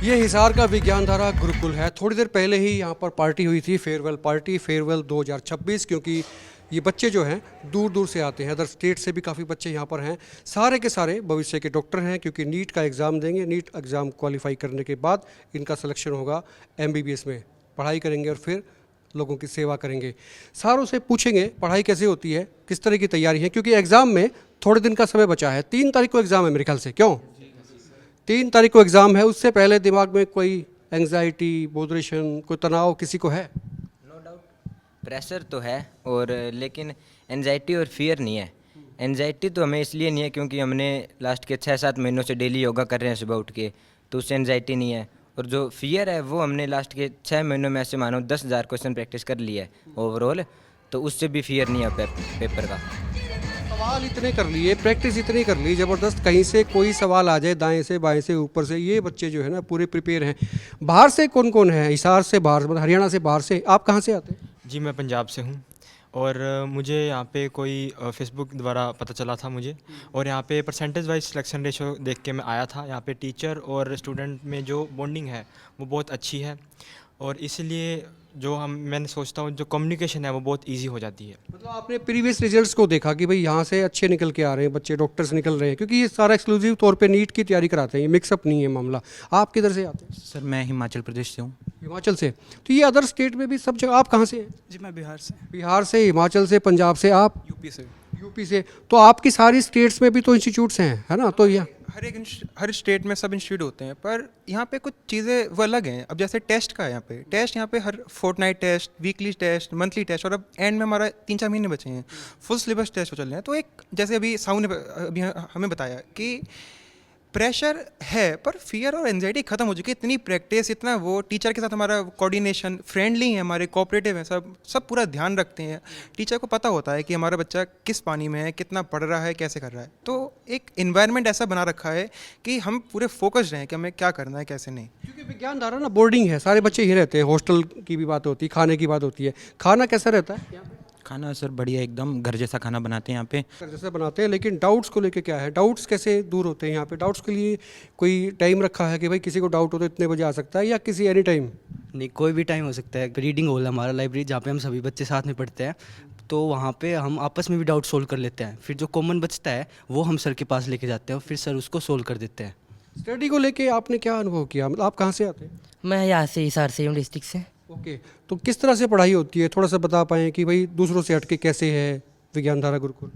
ये हिसार का विज्ञानधारा गुरुकुल है। थोड़ी देर पहले ही यहाँ पर पार्टी हुई थी, फेयरवेल पार्टी, फेयरवेल 2026, क्योंकि ये बच्चे जो हैं दूर दूर से आते हैं, अदर स्टेट से भी काफ़ी बच्चे यहाँ पर हैं। सारे के सारे भविष्य के डॉक्टर हैं, क्योंकि नीट का एग्ज़ाम देंगे। नीट एग्ज़ाम क्वालिफाई करने के बाद इनका सिलेक्शन होगा, MBBS में पढ़ाई करेंगे और फिर लोगों की सेवा करेंगे। सारों से पूछेंगे पढ़ाई कैसे होती है, किस तरह की तैयारी है, क्योंकि एग्ज़ाम में थोड़े दिन का समय बचा है। 3 तारीख को एग्ज़ाम है मेरे ख्याल से, क्यों 3 तारीख को एग्ज़ाम है? उससे पहले दिमाग में कोई एंग्जाइटी, बोधरेशन, कोई तनाव किसी को है? नो डाउट प्रेशर तो है, और लेकिन एनजाइटी और फियर नहीं है। एनजाइटी तो हमें इसलिए नहीं है क्योंकि हमने लास्ट के 6-7 महीनों से डेली योगा कर रहे हैं सुबह उठ के, तो उससे एनजाइटी नहीं है। और जो फियर है वो हमने लास्ट के 6 महीनों में ऐसे मानो 10,000 क्वेश्चन प्रैक्टिस कर लिया है ओवरऑल, तो उससे भी फियर नहीं है पेपर का। सवाल इतने कर लिए, प्रैक्टिस इतनी कर ली ज़बरदस्त, कहीं से कोई सवाल आ जाए दाएं से बाएं से ऊपर से, ये बच्चे जो है ना पूरे प्रिपेयर हैं। बाहर से कौन कौन है? हिसार से बाहर, मतलब हरियाणा से बाहर से। आप कहाँ से आते हैं? जी, मैं पंजाब से हूँ। और मुझे यहाँ पे कोई फेसबुक द्वारा पता चला था मुझे, और यहाँ पे परसेंटेज वाइज सिलेक्शन रेशो देख के मैं आया था। यहाँ पे टीचर और स्टूडेंट में जो बॉन्डिंग है वो बहुत अच्छी है, और इसलिए मैंने सोचता हूँ जो कम्युनिकेशन है वो बहुत इजी हो जाती है। मतलब आपने प्रीवियस रिजल्ट्स को देखा कि भाई यहाँ से अच्छे निकल के आ रहे हैं बच्चे, डॉक्टर्स निकल रहे हैं, क्योंकि ये सारा एक्सक्लूसिव तौर पे नीट की तैयारी कराते हैं, ये मिक्सअप नहीं है मामला। आप किधर से आते हैं? सर मैं हिमाचल प्रदेश से हूँ। हिमाचल से? तो ये अदर स्टेट में भी सब जगह। आप कहाँ से हैं? जी मैं बिहार से। बिहार से, हिमाचल से, पंजाब से, आप यूपी से। यूपी से। तो आपकी सारी स्टेट्स में भी तो इंस्टीट्यूट्स हैं, है ना? तो ये हर स्टेट में सब इंस्टीट्यूट होते हैं, पर यहाँ पे कुछ चीज़ें वो अलग हैं। अब जैसे टेस्ट का है, यहाँ पे हर fortnight test, weekly test, monthly test, और अब एंड में हमारा 3-4 महीने बचे हैं, फुल सिलेबस टेस्ट हो चल रहे हैं। तो एक जैसे अभी साहू ने अभी हमें बताया कि प्रेशर है, पर फियर और एंजाइटी खत्म हो चुकी है। इतनी प्रैक्टिस, इतना वो टीचर के साथ हमारा कोऑर्डिनेशन, फ्रेंडली है हमारे, कोऑपरेटिव हैं, सब पूरा ध्यान रखते हैं। टीचर को पता होता है कि हमारा बच्चा किस पानी में है, कितना पढ़ रहा है, कैसे कर रहा है। तो एक इन्वायरमेंट ऐसा बना रखा है कि हम पूरे फोकस्ड रहें कि हमें क्या करना है, कैसे नहीं। क्योंकि विज्ञानधारा ना बोर्डिंग है, सारे बच्चे यहीं रहते हैं, हॉस्टल की भी बात होती है, खाने की बात होती है। खाना कैसा रहता है? खाना सर बढ़िया, एकदम घर जैसा खाना बनाते हैं यहाँ पे। जैसे बनाते हैं, लेकिन डाउट्स को लेके क्या है? डाउट्स कैसे दूर होते हैं यहाँ पे? डाउट्स के लिए कोई टाइम रखा है कि भाई किसी को डाउट हो तो इतने बजे आ सकता है, या किसी एनी टाइम? नहीं, कोई भी टाइम हो सकता है। रीडिंग हॉल है हमारा, लाइब्रेरी, जहाँ पे हम सभी बच्चे साथ में पढ़ते हैं, तो वहाँ पे हम आपस में भी डाउट सोल्व कर लेते हैं। फिर जो कॉमन बचता है वो हम सर के पास लेके जाते हैं, और फिर सर उसको सोल्व कर देते हैं। स्टडी को लेके आपने क्या अनुभव किया? मतलब आप कहाँ से आते हैं? मैं यहाँ से हिसार से हूँ, डिस्ट्रिक्ट से। ओके, तो किस तरह से पढ़ाई होती है, थोड़ा सा बता पाएँ कि भाई दूसरों से हटके कैसे है विज्ञानधारा गुरुकुल?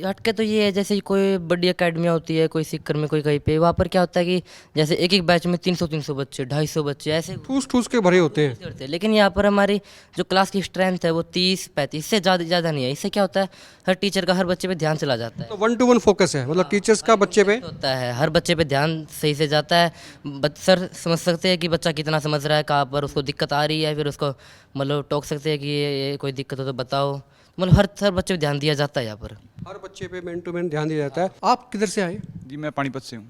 हटके तो ये है, जैसे कोई बड़ी अकेडमियाँ होती है, कोई सीकर में, कोई कहीं पे, वहाँ पर क्या होता है कि जैसे एक एक बैच में 300 बच्चे, 250 बच्चे ऐसे ठूस ठूस के भरे होते हैं। होते हैं। लेकिन यहाँ पर हमारी जो क्लास की स्ट्रेंथ है वो 30-35 से ज़्यादा नहीं है। इससे क्या होता है, हर टीचर का हर बच्चे पे ध्यान चला जाता है। तो 1-to-1 फोकस है, मतलब टीचर्स का बच्चे पे होता है, हर बच्चे पे ध्यान सही से जाता है। सर समझ सकते हैं कि बच्चा कितना समझ रहा है, कहाँ पर उसको दिक्कत आ रही है, फिर उसको मतलब टोक सकते हैं कि ये कोई दिक्कत हो तो बताओ। मतलब हर बच्चे पे ध्यान दिया जाता है यहाँ पर। हर बच्चे पे मैन टू मैन ध्यान दिया जाता है। आप किधर से आए? जी मैं पानीपत से हूँ।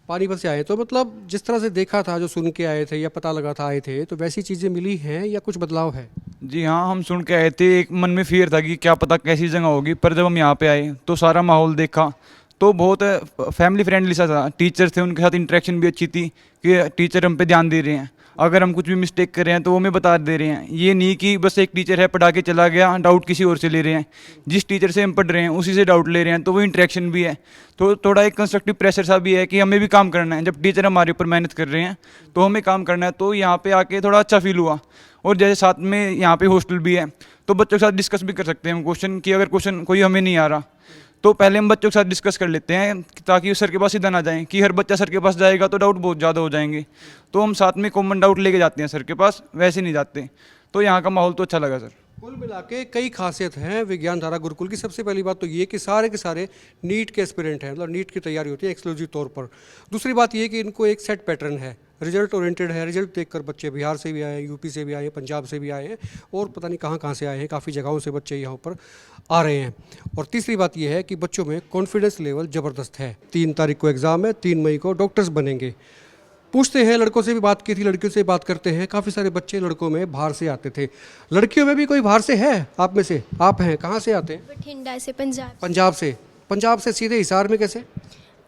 पानीपत से आए, तो मतलब जिस तरह से देखा था, जो सुन के आए थे या पता लगा था आए थे, तो वैसी चीज़ें मिली हैं या कुछ बदलाव है? जी हाँ, हम सुन के आए थे, एक मन में फियर था कि क्या पता कैसी जगह होगी, पर जब हम यहाँ पे आए तो सारा माहौल देखा तो बहुत फैमिली फ्रेंडली सा था। टीचर थे, उनके साथ इंटरेक्शन भी अच्छी थी कि टीचर हम पे ध्यान दे रहे हैं, अगर हम कुछ भी मिस्टेक कर रहे हैं तो वो हमें बता दे रहे हैं। ये नहीं कि बस एक टीचर है पढ़ा के चला गया, डाउट किसी और से ले रहे हैं। जिस टीचर से हम पढ़ रहे हैं उसी से डाउट ले रहे हैं, तो वो इंटरेक्शन भी है। तो थोड़ा एक कंस्ट्रक्टिव प्रेशर सा भी है कि हमें भी काम करना है। जब टीचर हमारे ऊपर मेहनत कर रहे हैं तो हमें काम करना है। तो यहाँ पे आके थोड़ा अच्छा फील हुआ। और जैसे साथ में यहाँ पे हॉस्टल भी है, तो बच्चों के साथ डिस्कस भी कर सकते हैं हम क्वेश्चन की। अगर क्वेश्चन कोई हमें नहीं आ रहा तो पहले हम बच्चों के साथ डिस्कस कर लेते हैं, ताकि उस सर के पास सीधा ना जाएं, कि हर बच्चा सर के पास जाएगा तो डाउट बहुत ज़्यादा हो जाएंगे। तो हम साथ में कॉमन डाउट लेके जाते हैं सर के पास, वैसे नहीं जाते। तो यहाँ का माहौल तो अच्छा लगा सर। कुल मिला के कई खासियत हैं विज्ञानधारा गुरुकुल की। सबसे पहली बात तो ये कि सारे के सारे नीट के एस्पिरेंट हैं, मतलब नीट की तैयारी होती है एक्सक्लूसिव तौर पर। दूसरी बात ये कि इनको एक सेट पैटर्न है, रिजल्ट ओरिएंटेड है। रिजल्ट देखकर बच्चे बिहार से भी आए हैं, यूपी से भी आए हैं, पंजाब से भी आए हैं, और पता नहीं कहाँ कहाँ से आए हैं, काफ़ी जगहों से बच्चे यहाँ पर आ रहे हैं। और तीसरी बात यह है कि बच्चों में कॉन्फिडेंस लेवल ज़बरदस्त है। 3 तारीख को एग्ज़ाम है, 3 मई को डॉक्टर्स बनेंगे। पूछते हैं, लड़कों से भी बात की थी, लड़कियों से बात करते हैं। काफ़ी सारे बच्चे लड़कों में बाहर से आते थे, लड़कियों में भी कोई बाहर से है? आप में से आप हैं, कहाँ से आते हैं? बठिंडा से। पंजाब। पंजाब से? पंजाब से सीधे हिसार में कैसे?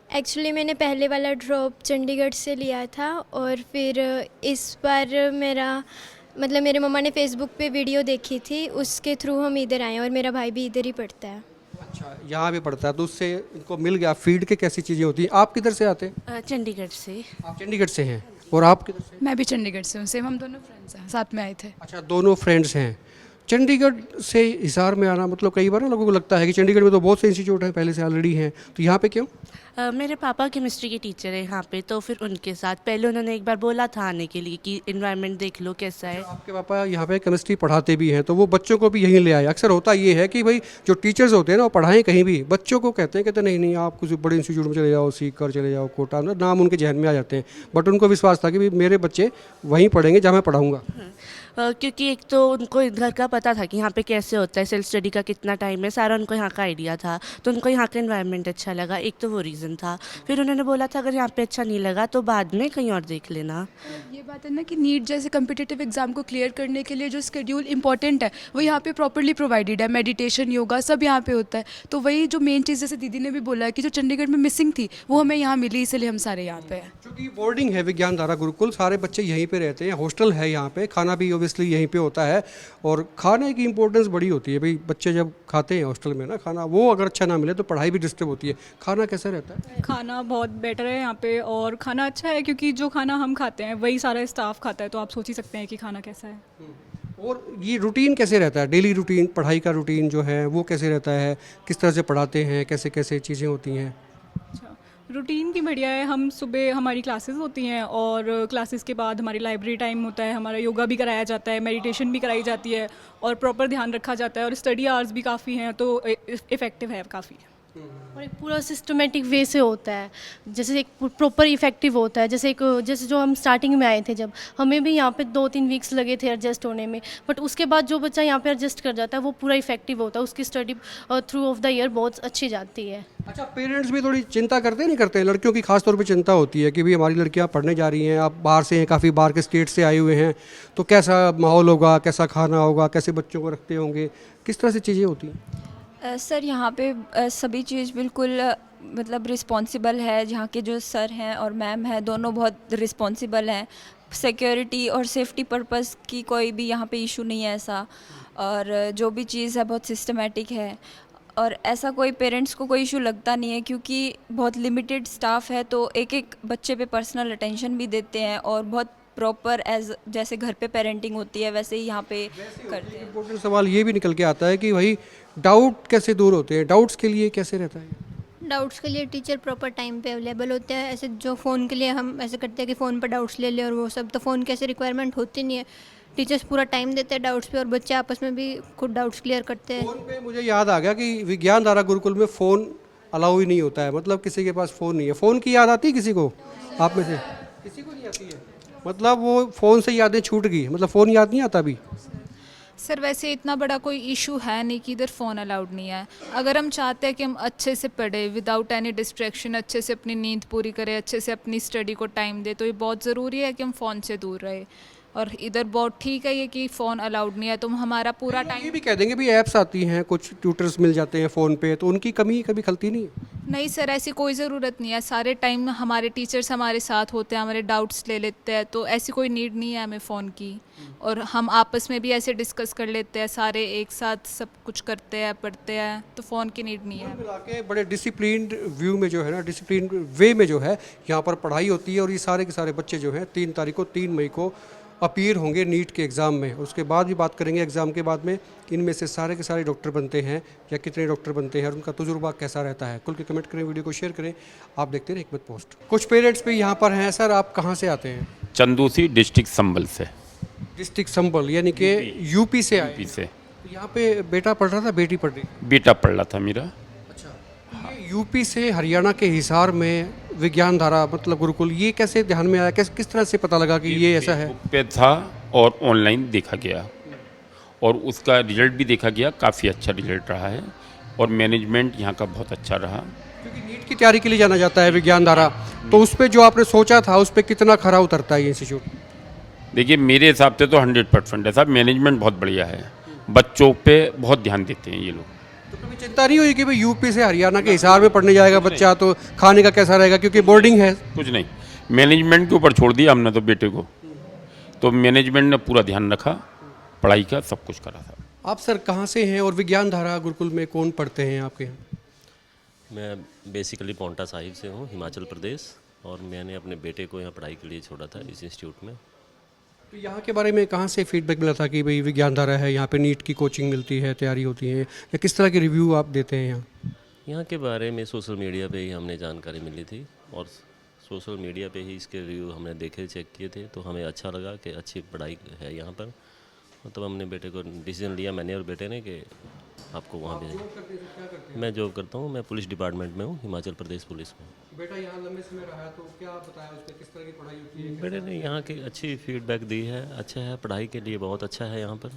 एक्चुअली मैंने पहले वाला ड्रॉप चंडीगढ़ से लिया था और फिर इस बार मेरे मम्मा ने फेसबुक पे वीडियो देखी थी, उसके थ्रू हम इधर आए और मेरा भाई भी इधर ही पढ़ता है। अच्छा, यहाँ भी पढ़ता है तो उससे इनको मिल गया फीड के कैसी चीज़ें होती हैं। आप किधर से आते हैं? चंडीगढ़ से। आप चंडीगढ़ से हैं और आप किधर से? मैं भी चंडीगढ़ से हूँ, सेम हम दोनों फ्रेंड्स हैं, साथ में आए थे। अच्छा, दोनों फ्रेंड्स हैं। चंडीगढ़ से हिसार में आना मतलब कई बार ना लोगों को लगता है कि चंडीगढ़ में तो बहुत से इंस्टीट्यूट हैं पहले से ऑलरेडी हैं, तो यहाँ पे क्यों? मेरे पापा केमिस्ट्री के टीचर हैं यहाँ पे, तो फिर उनके साथ पहले उन्होंने एक बार बोला था आने के लिए कि इन्वायरमेंट देख लो कैसा है। आपके पापा यहाँ पे केमिस्ट्री पढ़ाते भी हैं तो वो बच्चों को भी यहीं ले आए। अक्सर होता ये है कि भाई जो टीचर्स होते हैं ना वो पढ़ाएं कहीं भी, बच्चों को कहते नहीं नहीं आप किसी बड़े इंस्टीट्यूट में चले जाओ, सीख कर चले जाओ, कोटा में नाम उनके जहन में आ जाते हैं। बट उनको विश्वास था कि भाई मेरे बच्चे वहीं पढ़ेंगे जहाँ मैं पढ़ाऊँगा। क्योंकि एक तो उनको घर का पता था कि यहाँ पे कैसे होता है, सेल्फ स्टडी का कितना टाइम है, सारा उनको यहाँ का आइडिया था, तो उनको यहाँ का एनवायरनमेंट अच्छा लगा। एक तो वो रीज़न था। फिर उन्होंने बोला था अगर यहाँ पे अच्छा नहीं लगा तो बाद में कहीं और देख लेना। ये बात है ना कि नीट जैसे कम्पिटिटिव एग्जाम को क्लियर करने के लिए जो शेड्यूल इंपॉर्टेंट है वो यहाँ पे प्रॉपर्ली प्रोवाइडेड है, मेडिटेशन, योगा सब यहाँ पे होता है। तो वही जो मेन चीज़ जैसे दीदी ने भी बोला है कि जो चंडीगढ़ में मिसिंग थी वो हमें यहाँ मिली, इसलिए हम सारे यहाँ पे हैं। क्योंकि बोर्डिंग है विज्ञान धारा गुरुकुल, सारे बच्चे यहीं पे रहते हैं, हॉस्टल है यहाँ पे, खाना भी ओबियसली यहीं पे होता है और खाने की इंपॉर्टेंस बड़ी होती है। भाई बच्चे जब खाते हैं हॉस्टल में ना खाना, वो अगर अच्छा ना मिले तो पढ़ाई भी डिस्टर्ब होती है। खाना कैसा रहता है? खाना बहुत बेटर है यहाँ पे और खाना अच्छा है क्योंकि जो खाना हम खाते हैं वही सारा स्टाफ खाता है, तो आप सोच ही सकते हैं कि खाना कैसा है। और ये रूटीन कैसे रहता है, डेली रूटीन, पढ़ाई का रूटीन जो है वो कैसे रहता है, किस तरह से पढ़ाते हैं, कैसे कैसे चीज़ें होती हैं? अच्छा, रूटीन की बढ़िया है। हम सुबह हमारी क्लासेस होती हैं और क्लासेस के बाद हमारी लाइब्रेरी टाइम होता है, हमारा योगा भी कराया जाता है, मेडिटेशन भी कराई जाती है और प्रॉपर ध्यान रखा जाता है और स्टडी आवर्स भी काफ़ी हैं, तो इफ़ेक्टिव है काफ़ी। और एक पूरा सिस्टमेटिक वे से होता है, जैसे एक प्रॉपर इफेक्टिव होता है। जैसे जो हम स्टार्टिंग में आए थे जब हमें भी यहाँ पे 2-3 वीक्स लगे थे एडजस्ट होने में, बट उसके बाद जो बच्चा यहाँ पे एडजस्ट कर जाता है वो पूरा इफेक्टिव होता है, उसकी study through of the year बहुत अच्छी जाती है। अच्छा, पेरेंट्स भी थोड़ी चिंता करते नहीं करते? लड़कियों की खास तौर पे चिंता होती है कि भाई हमारी लड़कियां पढ़ने जा रही हैं, आप बाहर से हैं, काफ़ी बाहर के स्टेट से आए हुए हैं, तो कैसा माहौल होगा, कैसा खाना होगा, कैसे बच्चों को रखते होंगे, किस तरह से चीज़ें होती हैं? सर यहाँ पे सभी चीज़ बिल्कुल मतलब रिस्पॉन्सिबल है। यहाँ के जो सर हैं और मैम हैं दोनों बहुत रिस्पॉन्सिबल हैं। सिक्योरिटी और सेफ्टी पर्पस की कोई भी यहाँ पे इशू नहीं है ऐसा, और जो भी चीज़ है बहुत सिस्टमेटिक है और ऐसा कोई पेरेंट्स को कोई इशू लगता नहीं है क्योंकि बहुत लिमिटेड स्टाफ है, तो एक एक बच्चे पे पर्सनल अटेंशन भी देते हैं और बहुत प्रॉपर एज जैसे घर पे पेरेंटिंग होती है वैसे ही यहाँ पे करते हैं। इम्पोर्टेंट सवाल ये भी निकल के आता है कि भाई डाउट कैसे दूर होते हैं, डाउट्स के लिए कैसे रहता है? डाउट्स के लिए टीचर प्रॉपर टाइम पे अवेलेबल होते हैं। ऐसे जो फ़ोन के लिए हम ऐसे करते हैं कि फ़ोन पर डाउट्स ले लें और वो सब, तो फ़ोन की ऐसी रिक्वायरमेंट होती नहीं है। टीचर्स पूरा टाइम देते हैं डाउट्स पे और बच्चे आपस में भी खुद डाउट्स क्लियर करते हैं। फ़ोन पे मुझे याद आ गया कि विज्ञान धारा गुरुकुल में फ़ोन अलाउ ही नहीं होता है, मतलब किसी के पास फ़ोन नहीं है। फ़ोन की याद आती है किसी को आप में से? किसी को नहीं आती है, मतलब वो फ़ोन से यादें छूट गई, मतलब फ़ोन याद नहीं आता अभी? सर वैसे इतना बड़ा कोई इशू है नहीं कि इधर फ़ोन अलाउड नहीं है। अगर हम चाहते हैं कि हम अच्छे से पढ़े विदाउट एनी डिस्ट्रैक्शन, अच्छे से अपनी नींद पूरी करें, अच्छे से अपनी स्टडी को टाइम दें, तो ये बहुत ज़रूरी है कि हम फ़ोन से दूर रहे। और इधर बहुत ठीक है ये कि फ़ोन अलाउड नहीं है, तो हमारा पूरा टाइम ये भी कह देंगे भी ऐप्स आती हैं, कुछ ट्यूटर्स मिल जाते हैं फ़ोन पे, तो उनकी कमी कभी खलती नहीं है? नहीं सर, ऐसी कोई ज़रूरत नहीं है। सारे टाइम हमारे टीचर्स हमारे साथ होते हैं, हमारे डाउट्स ले लेते हैं, तो ऐसी कोई नीड नहीं है हमें फ़ोन की। और हम आपस में भी ऐसे डिस्कस कर लेते हैं, सारे एक साथ सब कुछ करते हैं, पढ़ते हैं, तो फ़ोन की नीड नहीं है। मिला के बड़े डिसिप्लिन्ड व्यू में जो है ना, डिसिप्लिन वे में जो है यहाँ पर पढ़ाई होती है। और ये सारे के सारे बच्चे जो हैं 3 मई को अपीयर होंगे नीट के एग्ज़ाम में। उसके बाद भी बात करेंगे एग्ज़ाम के बाद में इनमें से सारे के सारे डॉक्टर बनते हैं या कितने डॉक्टर बनते हैं और उनका तजुर्बा कैसा रहता है। खुल के कमेंट करें, वीडियो को शेयर करें। आप देखते हैं हिकमत पोस्ट। कुछ पेरेंट्स भी यहाँ पर हैं। सर आप कहाँ से आते हैं? चंदूसी डिस्ट्रिक्ट संभल से। डिस्ट्रिक्ट संभल यानी कि यूपी से आए? यूपी से। यहाँ पे बेटा पढ़ रहा था, बेटी पढ़ रही? बेटा पढ़ रहा था मेरा। अच्छा, ये यूपी से हरियाणा के हिसार में विज्ञान धारा मतलब गुरुकुल, ये कैसे ध्यान में आया, किस तरह से पता लगा कि ये ऐसा है? पे था और ऑनलाइन देखा गया और उसका रिजल्ट भी देखा गया, काफ़ी अच्छा रिजल्ट रहा है और मैनेजमेंट यहाँ का बहुत अच्छा रहा। क्योंकि नीट की तैयारी के लिए जाना जाता है विज्ञान धारा, तो उस पर जो आपने सोचा था उस पर कितना खरा उतरता है ये इंस्टीट्यूट? देखिए मेरे हिसाब से तो 100% है साहब। मैनेजमेंट बहुत बढ़िया है, बच्चों पे बहुत ध्यान देते हैं ये लोग। तो कभी चिंता नहीं हुई कि भाई यूपी से हरियाणा के हिसार में पढ़ने जाएगा बच्चा तो खाने का कैसा रहेगा, क्योंकि बोर्डिंग है? कुछ नहीं, मैनेजमेंट के ऊपर छोड़ दिया हमने तो बेटे को, तो मैनेजमेंट ने पूरा ध्यान रखा, पढ़ाई का सब कुछ करा था। आप सर कहाँ से हैं और विज्ञान धारा गुरुकुल में कौन पढ़ते हैं आपके यहाँ? मैं बेसिकली पौंटा साहिब से हूँ, हिमाचल प्रदेश, और मैंने अपने बेटे को यहाँ पढ़ाई के लिए छोड़ा था इस इंस्टीट्यूट में। तो यहाँ के बारे में कहाँ से फीडबैक मिला था कि भाई विज्ञान धारा है, यहाँ पे नीट की कोचिंग मिलती है, तैयारी होती है, या किस तरह के रिव्यू आप देते हैं यहाँ? यहाँ के बारे में सोशल मीडिया पे ही हमने जानकारी मिली थी, और सोशल मीडिया पे ही इसके रिव्यू हमने देखे, चेक किए थे, तो हमें अच्छा लगा कि अच्छी पढ़ाई है यहाँ पर। तब हमने बेटे को डिसीजन लिया, मैंने और बेटे ने, कि आपको वहाँ भेजें। मैं जॉब करता हूँ, मैं पुलिस डिपार्टमेंट में हूँ, हिमाचल प्रदेश पुलिस में। बेटा यहाँ लंबे समय रहा, तो क्या बताया उस पर, किस तरह की पढ़ाई होती है? बेटे ने यहाँ की अच्छी फीडबैक दी है, अच्छा है, पढ़ाई के लिए बहुत अच्छा है यहाँ पर,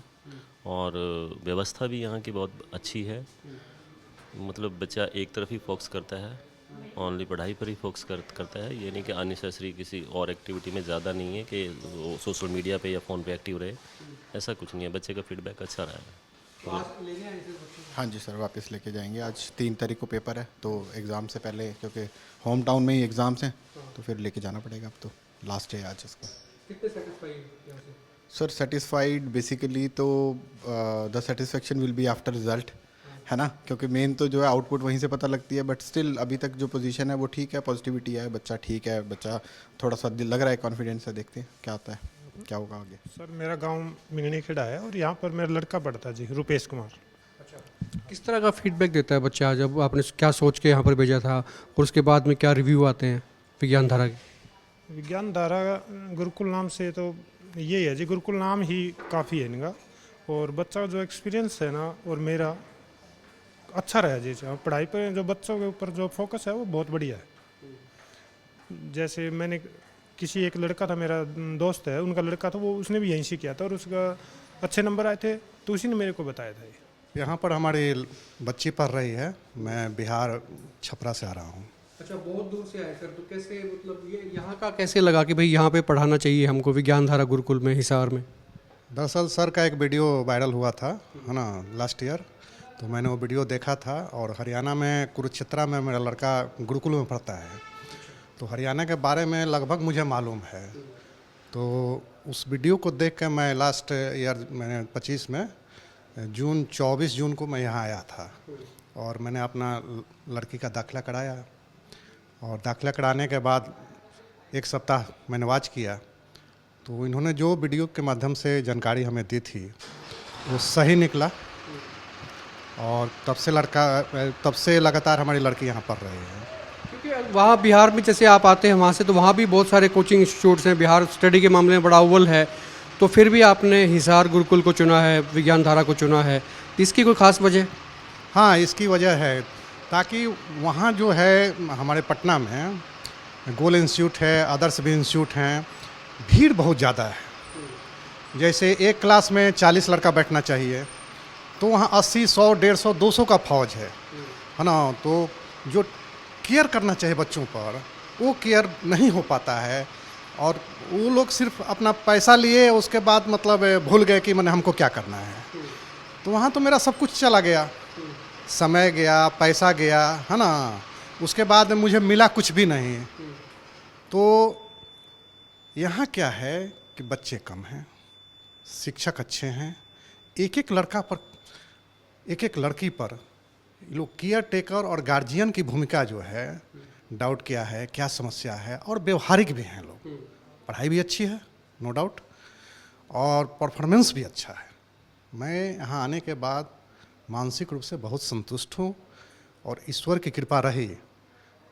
और व्यवस्था भी यहाँ की बहुत अच्छी है। मतलब बच्चा एक तरफ ही फोकस करता है, ओनली पढ़ाई पर ही फोकस करता है, ये नहीं कि अननेसेसरी किसी और एक्टिविटी में ज़्यादा नहीं है कि वो सोशल मीडिया पे या फ़ोन पे एक्टिव रहे, ऐसा कुछ नहीं है। बच्चे का फीडबैक अच्छा रहा है। हाँ जी सर, वापस लेके जाएंगे। आज 3 तारीख को पेपर है, तो एग्ज़ाम से पहले, क्योंकि होम टाउन में ही एग्ज़ाम्स हैं, तो फिर लेके जाना पड़ेगा। अब तो लास्ट डे आज इसका। कितने सेटिस्फाइड यहाँ से? सर सेटिस्फाइड बेसिकली तो the satisfaction will be after result, है ना, क्योंकि मेन तो जो है आउटपुट वहीं से पता लगती है। बट स्टिल अभी तक जो पोजीशन है वो ठीक है, पॉजिटिविटी है, बच्चा ठीक है, बच्चा थोड़ा सा दिल लग रहा है, कॉन्फिडेंस है, देखते हैं क्या होता है, क्या होगा आगे। सर मेरा गांव मिंगनी खेड़ा है, और यहाँ पर मेरा लड़का पढ़ता जी, रुपेश कुमार। अच्छा, किस तरह का फीडबैक देता है बच्चा, जब आपने क्या सोच के यहाँ पर भेजा था, और उसके बाद में क्या रिव्यू आते हैं विज्ञान धारा के? विज्ञान धारा गुरुकुल नाम से तो यही है जी, गुरुकुल नाम ही काफ़ी है इनका, और बच्चा का जो एक्सपीरियंस है ना, और मेरा अच्छा रहा जी। पढ़ाई पर जो बच्चों के ऊपर जो फोकस है वो बहुत बढ़िया है। जैसे मैंने किसी एक लड़का था, मेरा दोस्त है, उनका लड़का था, वो उसने भी यहीं से किया था, और उसका अच्छे नंबर आए थे, तो उसी ने मेरे को बताया था। यहाँ पर हमारी बच्ची पढ़ रही है, मैं बिहार छपरा से आ रहा हूँ। अच्छा, बहुत दूर से आए सर, तो कैसे, मतलब ये यहाँ का कैसे लगा कि भाई यहाँ पे पढ़ाना चाहिए हमको विज्ञान धारा गुरुकुल में हिसार में? दरअसल सर का एक वीडियो वायरल हुआ था, है ना, लास्ट ईयर, तो मैंने वो वीडियो देखा था। और हरियाणा में कुरुक्षेत्र में मेरा लड़का गुरुकुल में पढ़ता है, तो हरियाणा के बारे में लगभग मुझे मालूम है। तो उस वीडियो को देख कर मैं लास्ट ईयर मैंने 25 में 24 जून को मैं यहाँ आया था, और मैंने अपना लड़की का दाखिला कराया, और दाखिला कराने के बाद 1 सप्ताह मैंने वॉच किया, तो इन्होंने जो वीडियो के माध्यम से जानकारी हमें दी थी वो सही निकला, और तब से लगातार हमारी लड़की यहाँ पढ़ रही है। क्योंकि वहाँ बिहार में जैसे आप आते हैं वहाँ से, तो वहाँ भी बहुत सारे कोचिंग इंस्टीट्यूट्स हैं, बिहार स्टडी के मामले में बड़ा अव्वल है, तो फिर भी आपने हिसार गुरुकुल को चुना है, विज्ञान धारा को चुना है, तो इसकी कोई ख़ास वजह? हाँ, इसकी वजह है ताकि वहाँ जो है हमारे पटना में गोल इंस्टीट्यूट है, अदर्स भी इंस्टीट्यूट हैं, भीड़ बहुत ज़्यादा है। जैसे एक क्लास में 40 लड़का बैठना चाहिए, तो वहाँ 80, 100, 150, 200 का फौज है ना। तो जो केयर करना चाहिए बच्चों पर, वो केयर नहीं हो पाता है, और वो लोग सिर्फ अपना पैसा लिए, उसके बाद मतलब भूल गए कि मैंने हमको क्या करना है। तो वहाँ तो मेरा सब कुछ चला गया, समय गया, पैसा गया, है ना, उसके बाद मुझे मिला कुछ भी नहीं। तो यहाँ क्या है कि बच्चे कम हैं, शिक्षक अच्छे हैं, एक एक लड़की पर लोग केयर टेकर और गार्जियन की भूमिका जो है, डाउट क्या है, क्या समस्या है, और व्यवहारिक भी हैं लोग। पढ़ाई भी अच्छी है, नो डाउट, और परफॉर्मेंस भी अच्छा है। मैं यहाँ आने के बाद मानसिक रूप से बहुत संतुष्ट हूँ, और ईश्वर की कृपा रही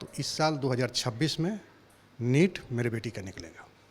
तो इस साल 2026 में नीट मेरे बेटी का निकलेगा।